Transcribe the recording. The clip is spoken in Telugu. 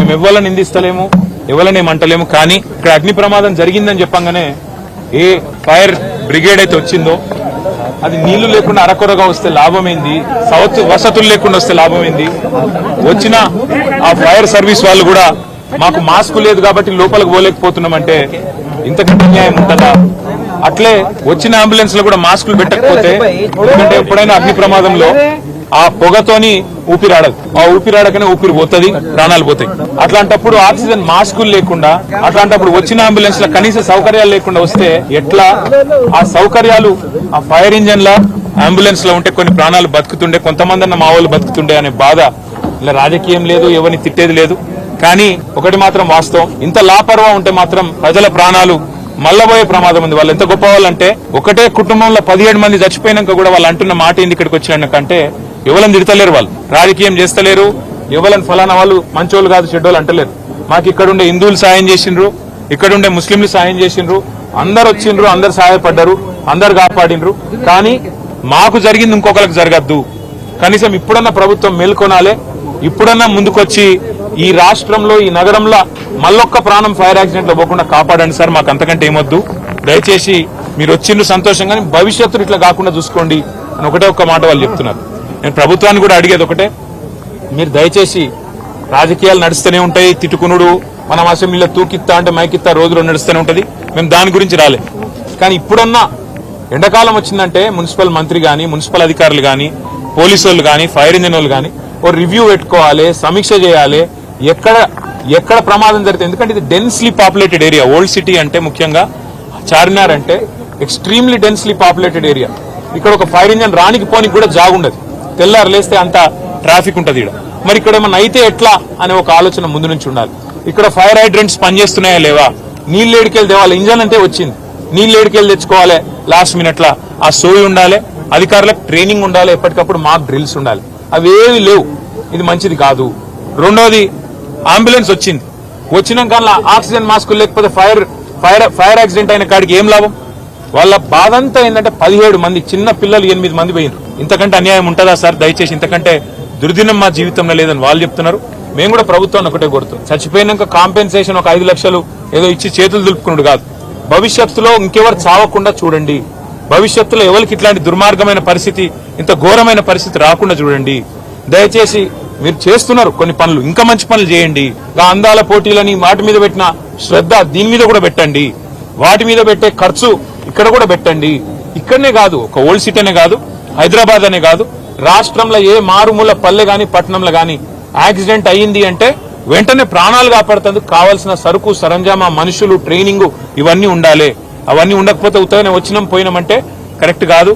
మేము ఎవరిని నిందిస్తలేము, ఎవరిని ఏమంటలేము. కానీ ఇక్కడ అగ్ని ప్రమాదం జరిగిందని చెప్పంగానే ఏ ఫైర్ బ్రిగేడ్ అయితే వచ్చిందో అది నీళ్లు లేకుండా అరకొరగా వస్తే లాభమైంది, వసతులు లేకుండా వస్తే లాభమైంది. వచ్చిన ఆ ఫైర్ సర్వీస్ వాళ్ళు కూడా మాకు మాస్క్ లేదు కాబట్టి లోపలికి పోలేకపోతున్నామంటే ఇంతకంటే న్యాయం ఉంటుందా? అట్లే వచ్చిన అంబులెన్స్ లో కూడా మాస్కులు పెట్టకపోతే, ఎందుకంటే ఎప్పుడైనా అగ్ని ప్రమాదంలో ఆ పొగతోని ఊపిరాడదు, ఆ ఊపిరాడకనే ఊపిరి పోతుంది, ప్రాణాలు పోతాయి. అట్లాంటప్పుడు ఆక్సిజన్ మాస్కులు లేకుండా, అట్లాంటప్పుడు వచ్చిన అంబులెన్స్ లో కనీస సౌకర్యాలు లేకుండా వస్తే ఎట్లా? ఆ సౌకర్యాలు ఆ ఫైర్ ఇంజన్ ల అంబులెన్స్ లో ఉంటే కొన్ని ప్రాణాలు బతుకుతుండే, కొంతమంది అన్న మా వాళ్ళు బతుకుతుండే అనే బాధ. ఇలా రాజకీయం లేదు, ఎవరిని తిట్టేది లేదు. కానీ ఒకటి మాత్రం వాస్తవం, ఇంత లాపర్వా ఉంటే మాత్రం ప్రజల ప్రాణాలు మల్లబోయే ప్రమాదం ఉంది. వాళ్ళు ఎంత గొప్ప వాళ్ళంటే ఒకటే కుటుంబంలో 17 మంది చచ్చిపోయినాక కూడా వాళ్ళు అంటున్న మాట ఏంది ఇక్కడికి వచ్చినాకంటే ఎవరిని తిడతలేరు, వాళ్ళు రాజకీయం చేస్తలేరు, ఎవరిని ఫలానా వాళ్ళు మంచోళ్ళు కాదు చెడ్డోళ్ళు అంటలేరు. మాకు ఇక్కడుండే హిందువులు సాయం చేసిండ్రు, ఇక్కడుండే ముస్లింలు సాయం చేసిండ్రు, అందరు వచ్చిండ్రు, అందరు సహాయపడ్డారు, అందరు కాపాడిండ్రు. కానీ మాకు జరిగింది ఇంకొకరికి జరగద్దు. కనీసం ఇప్పుడన్నా ప్రభుత్వం మేల్కొనాలే, ఇప్పుడన్నా ముందుకొచ్చి ఈ రాష్ట్రంలో ఈ నగరంలో మళ్ళొక్క ప్రాణం ఫైర్ యాక్సిడెంట్ లో పోకుండా కాపాడండి సార్, మాకు అంతకంటే ఏమొద్దు. దయచేసి మీరు వచ్చిండ్రు సంతోషంగా, భవిష్యత్తులో ఇట్లా కాకుండా చూసుకోండి అని ఒకటే ఒక్క మాట వాళ్ళు చెప్తున్నారు. నేను ప్రభుత్వాన్ని కూడా అడిగేది ఒకటే, మీరు దయచేసి రాజకీయాలు నడుస్తూనే ఉంటాయి, తిట్టుకునుడు, మనం అసెంబ్లీలో తూకిత్తా అంటే మైకిత్తా రోజులో నడుస్తూనే ఉంటది, మేము దాని గురించి రాలే. కానీ ఇప్పుడన్నా ఎండాకాలం వచ్చిందంటే మున్సిపల్ మంత్రి గాని, మున్సిపల్ అధికారులు గాని, పోలీసు వాళ్ళు గాని, ఫైర్ ఇంజిన్ వాళ్ళు గాని ఓ రివ్యూ పెట్టుకోవాలి, సమీక్ష చేయాలి, ఎక్కడ ప్రమాదం జరిగితే. ఎందుకంటే ఇది densely populated area, old city అంటే ముఖ్యంగా చార్మినార్ అంటే ఎక్స్ట్రీమ్లీ డెన్స్లీ పాపులేటెడ్ ఏరియా. ఇక్కడ ఒక ఫైర్ ఇంజన్ రానికి పోనికి కూడా జాగుండదు, తెల్లారు లేస్తే అంత ట్రాఫిక్ ఉంటుంది ఇక్కడ. మరి ఇక్కడ ఏమన్నా అయితే ఎట్లా అనే ఒక ఆలోచన ముందు నుంచి ఉండాలి. ఇక్కడ ఫైర్ హైడ్రెంట్స్ పనిచేస్తున్నాయా లేవా, నీళ్ళు ఏడికెళ్ళి తేవాలి, ఇంజన్ అంటే వచ్చింది, నీళ్ళు ఏడికెళ్ళి తెచ్చుకోవాలి, లాస్ట్ మినిట్ లా ఆ సోయి ఉండాలి, అధికారులకు ట్రైనింగ్ ఉండాలి, ఎప్పటికప్పుడు మాక్ డ్రిల్స్ ఉండాలి. అవేవి లేవు, ఇది మంచిది కాదు. రెండోది, అంబులెన్స్ వచ్చినాక ఆక్సిజన్ మాస్కులు లేకపోతే ఫైర్ యాక్సిడెంట్ అయిన కాడికి ఏం లాభం? వాళ్ళ బాధ అంతా ఏంటంటే 17 మంది చిన్న పిల్లలు 8 మంది పోయినారు. ఇంతకంటే అన్యాయం ఉంటుందా సార్? దయచేసి ఇంతకంటే దుర్దినం మా జీవితంలో లేదని వాళ్ళు చెప్తున్నారు. మేము కూడా ప్రభుత్వాన్ని ఒకటే కోరుతాం, చచ్చిపోయినాక కాంపెన్సేషన్ ఒక 5 లక్షలు ఏదో ఇచ్చి చేతులు దులుపుకున్నాడు కాదు, భవిష్యత్తులో ఇంకెవరు చావకుండా చూడండి, భవిష్యత్తులో ఎవరికి ఇట్లాంటి దుర్మార్గమైన పరిస్థితి, ఇంత ఘోరమైన పరిస్థితి రాకుండా చూడండి. దయచేసి మీరు చేస్తున్నారు కొన్ని పనులు, ఇంకా మంచి పనులు చేయండి. అందాల పోటీలని వాటి మీద పెట్టిన శ్రద్ధ దీని మీద కూడా పెట్టండి, వాటి మీద పెట్టే ఖర్చు ఇక్కడ కూడా పెట్టండి. ఇక్కడనే కాదు, ఒక ఓల్డ్ సిటీ అనే కాదు, హైదరాబాద్ అనే కాదు, రాష్ట్రంలో ఏ మారుమూల పల్లె గాని పట్టణంలో గాని యాక్సిడెంట్ అయ్యింది అంటే వెంటనే ప్రాణాలు కాపాడుతందుకు కావాల్సిన సరుకు సరంజామా, మనుషులు, ట్రైనింగ్ ఇవన్నీ ఉండాలి. అవన్నీ ఉండకపోతే ఉత్తగానే వచ్చినాం పోయినామంటే కరెక్ట్ కాదు.